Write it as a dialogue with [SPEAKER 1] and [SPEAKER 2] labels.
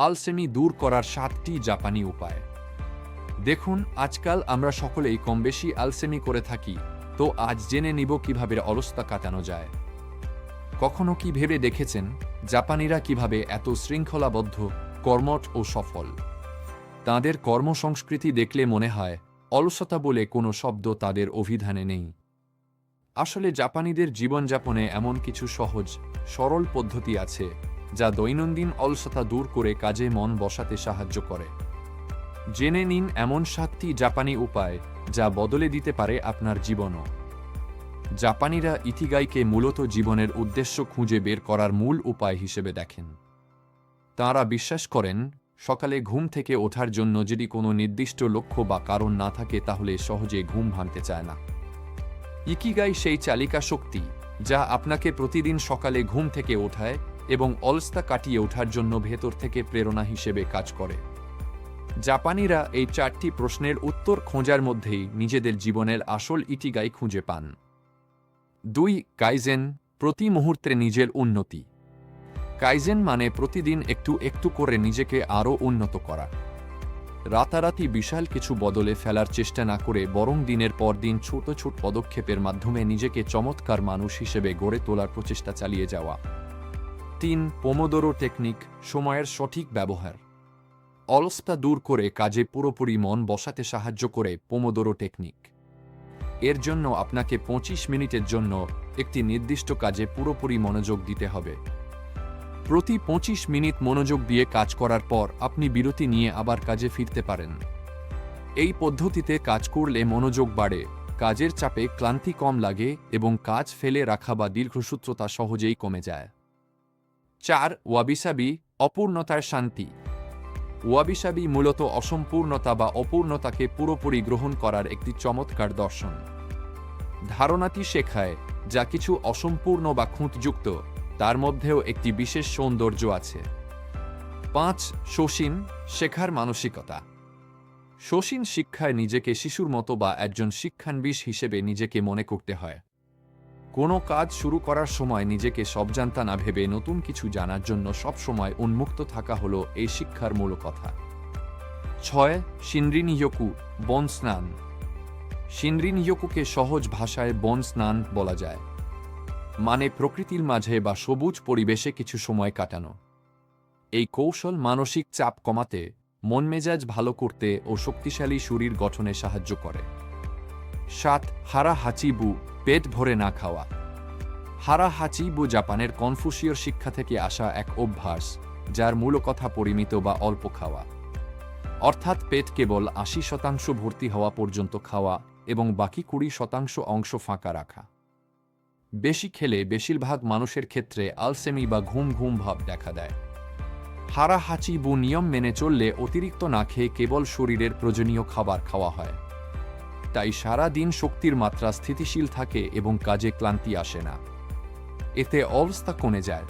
[SPEAKER 1] আলসেমি দূর করার 7টি জাপানি উপায়। দেখুন, আজকাল আমরা সকলেই কমবেশি আলসেমি করে থাকি, তো আজ জেনে নিব কিভাবে অলসতা কাটানো যায়। কখনো কি ভেবে দেখেছেন জাপানিরা কিভাবে এত শৃঙ্খলাবদ্ধ, কর্মঠ ও সফল? তাঁদের কর্মসংস্কৃতি দেখলে মনে হয় অলসতা বলে কোনো শব্দ তাদের অভিধানে নেই। আসলে জাপানিদের জীবনযাপনে এমন কিছু সহজ, সরল পদ্ধতি আছে যা দৈনন্দিন অলসতা দূর করে কাজে মন বসাতে সাহায্য করে। জেনে নিন এমন 7টি জাপানি উপায় যা বদলে দিতে পারে আপনার জীবনও। জাপানিরা ইকিগাইকে মূলত জীবনের উদ্দেশ্য খুঁজে বের করার মূল উপায় হিসেবে দেখেন। তাঁরা বিশ্বাস করেন, সকালে ঘুম থেকে ওঠার জন্য যদি কোনো নির্দিষ্ট লক্ষ্য বা কারণ না থাকে তাহলে সহজে ঘুম ভাঙতে চায় না। ইকিগাই সেই চালিকা শক্তি যা আপনাকে প্রতিদিন সকালে ঘুম থেকে ওঠায় এবং অলসতা কাটিয়ে ওঠার জন্য ভেতর থেকে প্রেরণা হিসেবে কাজ করে। জাপানিরা এই 4টি প্রশ্নের উত্তর খোঁজার মধ্যেই নিজেদের জীবনের আসল ইকিগাই খুঁজে পান। 2. কাইজেন, প্রতি মুহূর্তে নিজের উন্নতি। কাইজেন মানে প্রতিদিন একটু একটু করে নিজেকে আরও উন্নত করা। রাতারাতি বিশাল কিছু বদলে ফেলার চেষ্টা না করে বরং দিনের পর দিন ছোট ছোট পদক্ষেপের মাধ্যমে নিজেকে চমৎকার মানুষ হিসেবে গড়ে তোলার প্রচেষ্টা চালিয়ে যাওয়া। 3. পোমোদোরো টেকনিক, সময়ের সঠিক ব্যবহার। অলসতা দূর করে কাজে পুরোপুরি মন বসাতে সাহায্য করে পোমোদোরো টেকনিক। এর জন্য আপনাকে 25 মিনিটের জন্য একটি নির্দিষ্ট কাজে পুরোপুরি মনোযোগ দিতে হবে। প্রতি 25 মিনিট মনোযোগ দিয়ে কাজ করার পর আপনি বিরতি নিয়ে আবার কাজে ফিরতে পারেন। এই পদ্ধতিতে কাজ করলে মনোযোগ বাড়ে, কাজের চাপে ক্লান্তি কম লাগে এবং কাজ ফেলে রাখা বা দীর্ঘসূত্রতা সহজেই কমে যায়। 4. ওয়াবিসাবি, অপূর্ণতার শান্তি। ওয়াবিসাবি মূলত অসম্পূর্ণতা বা অপূর্ণতাকে পুরোপুরি গ্রহণ করার একটি চমৎকার দর্শন। ধারণাটি শেখায় যা কিছু অসম্পূর্ণ বা খুঁতযুক্ত, তার মধ্যেও একটি বিশেষ সৌন্দর্য আছে। 5. শোষিন, শেখার মানসিকতা। শোষিন শিক্ষায় নিজেকে শিশুর মতো বা একজন শিক্ষানবিশ হিসেবে নিজেকে মনে করতে হয়। কোনো কাজ শুরু করার সময় নিজেকে সবজান্তা না ভেবে নতুন কিছু জানার জন্য সবসময় উন্মুক্ত থাকা হলো এই শিক্ষার মূল কথা। 6. শিনরিন-ইয়োকু, বন স্নান। শিনরিন-ইয়োকুকে সহজ ভাষায় বন স্নান বলা যায়, মানে প্রকৃতির মাঝে বা সবুজ পরিবেশে কিছু সময় কাটানো। এই কৌশল মানসিক চাপ কমাতে, মন মেজাজ ভালো করতে ও শক্তিশালী শরীর গঠনে সাহায্য করে। 7. হারা হাচিবু, পেট ভরে না খাওয়া। হারা হাচিবু জাপানের কনফুসীয় শিক্ষা থেকে আসা এক অভ্যাস যার মূল কথা পরিমিত বা অল্প খাওয়া, অর্থাৎ পেট কেবল 80% ভর্তি হওয়া পর্যন্ত খাওয়া এবং বাকি 20% অংশ ফাঁকা রাখা। বেশি খেলে বেশিরভাগ মানুষের ক্ষেত্রে আলসেমি বা ঘুম ঘুম ভাব দেখা দেয়। হারা হাচিবু নিয়ম মেনে চললে অতিরিক্ত না খেয়ে কেবল শরীরের প্রয়োজনীয় খাবার খাওয়া হয়। তাই সারা দিন শক্তির মাত্রা স্থিতিশীল থাকে এবং কাজে ক্লান্তি আসে না। এতে অলসতা কমে যায়।